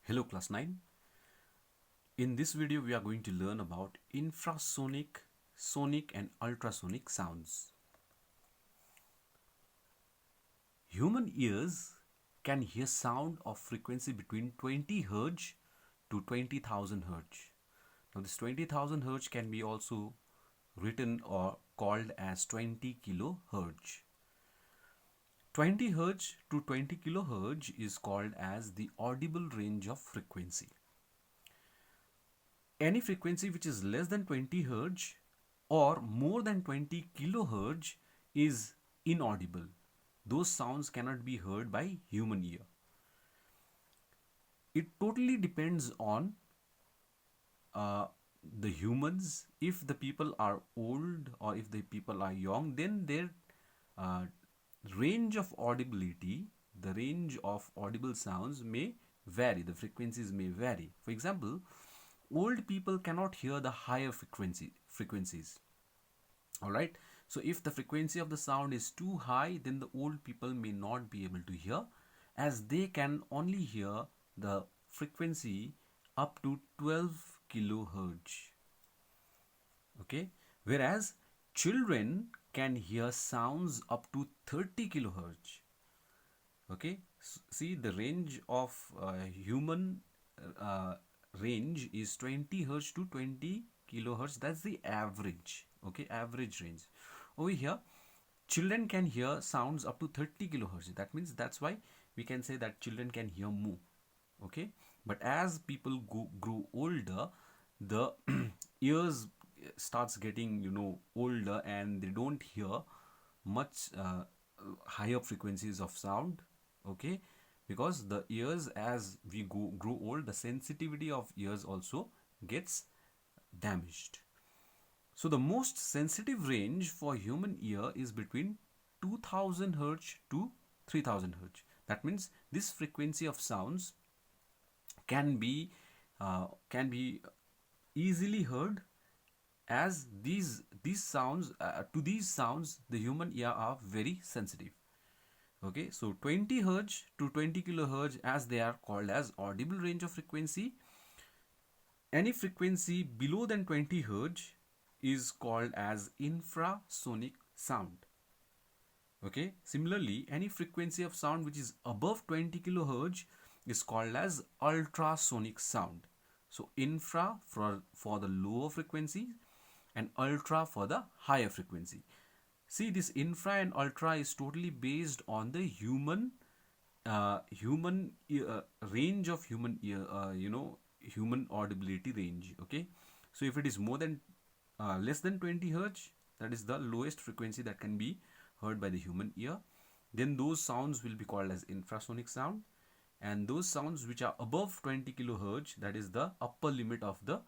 Hello class 9. In this video we are going to learn about infrasonic, sonic and ultrasonic sounds. Human ears can hear sound of frequency between 20 Hz to 20,000 Hz. Now this 20,000 Hz can be also written or called as 20 kilohertz. 20 Hz to 20 kilohertz is called as the audible range of frequency. Any frequency which is less than 20 Hz or more than 20 kilohertz is inaudible. Those sounds cannot be heard by human ear. It totally depends on the humans. If the people are old or if the people are young, then their uh, range of audibility, the range of audible sounds may vary. The frequencies may vary. For example, old people cannot hear the higher frequencies. All right. So if the frequency of the sound is too high, then the old people may not be able to hear, as they can only hear the frequency up to 12 kilohertz. Okay. Whereas children can hear sounds up to 30 kilohertz. Okay. See, the range of human uh, range is 20 hertz to 20 kilohertz. That's the average. Okay, average range. Over here, children can hear sounds up to 30 kilohertz. That means that's why we can say that children can hear more. Okay, but as people grow older, the ears starts getting older, and they don't hear much higher frequencies of sound. Okay, because the ears, as we grow old, the sensitivity of ears also gets damaged. So the most sensitive range for human ear is between 2000 Hz to 3000 Hz. That means this frequency of sounds can be easily heard, as these sounds to these sounds the human ear are very sensitive. Okay, so 20 Hz to 20 kilohertz, as they are called as audible range of frequency. Any frequency below than 20 Hz is called as infrasonic sound. Okay, similarly, any frequency of sound which is above 20 kilohertz is called as ultrasonic sound. So infra for the lower frequency and ultra for the higher frequency. See, this infra and ultra is totally based on the human range of human ear, human audibility range. Okay, so if it is more than less than 20 hertz, that is the lowest frequency that can be heard by the human ear, then those sounds will be called as infrasonic sound. And those sounds which are above 20 kilohertz, that is the upper limit of the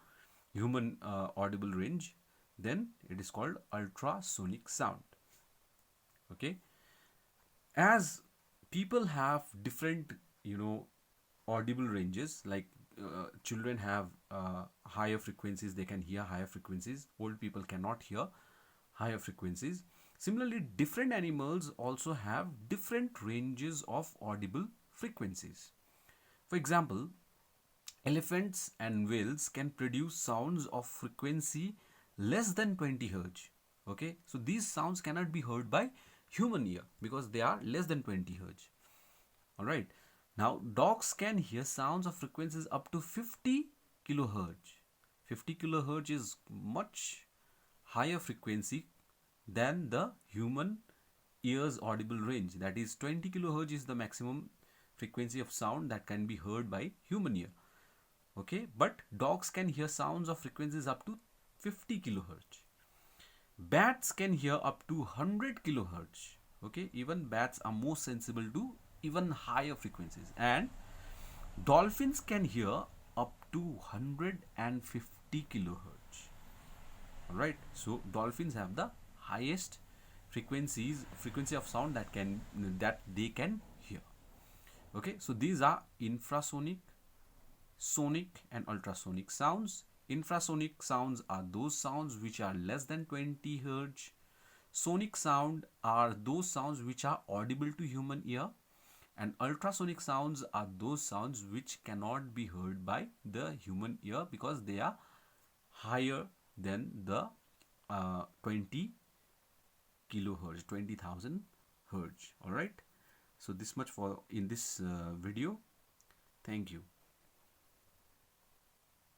human audible range, then it is called ultrasonic sound. Okay, as people have different audible ranges, like children have higher frequencies, they can hear higher frequencies. Old people cannot hear higher frequencies. Similarly, different animals also have different ranges of audible frequencies. For example, elephants and whales can produce sounds of frequency less than 20 hertz. Okay, so these sounds cannot be heard by human ear because they are less than 20 hertz. All right. Now, dogs can hear sounds of frequencies up to 50 kilohertz. 50 kilohertz is much higher frequency than the human ear's audible range. That is, 20 kilohertz is the maximum frequency of sound that can be heard by human ear. Okay, but dogs can hear sounds of frequencies up to 50 kilohertz. Bats can hear up to 100 kilohertz. Okay, even bats are more sensible to even higher frequencies. And dolphins can hear up to 150 kilohertz. All right, so dolphins have the highest frequency of sound that they can hear. Okay, so these are infrasonic, sonic and ultrasonic sounds. Infrasonic sounds are those sounds which are less than 20 hertz. Sonic sound are those sounds which are audible to human ear, And ultrasonic sounds are those sounds which cannot be heard by the human ear because they are higher than the 20 kilohertz, 20,000 hertz. All right. So this much for in this video. Thank you.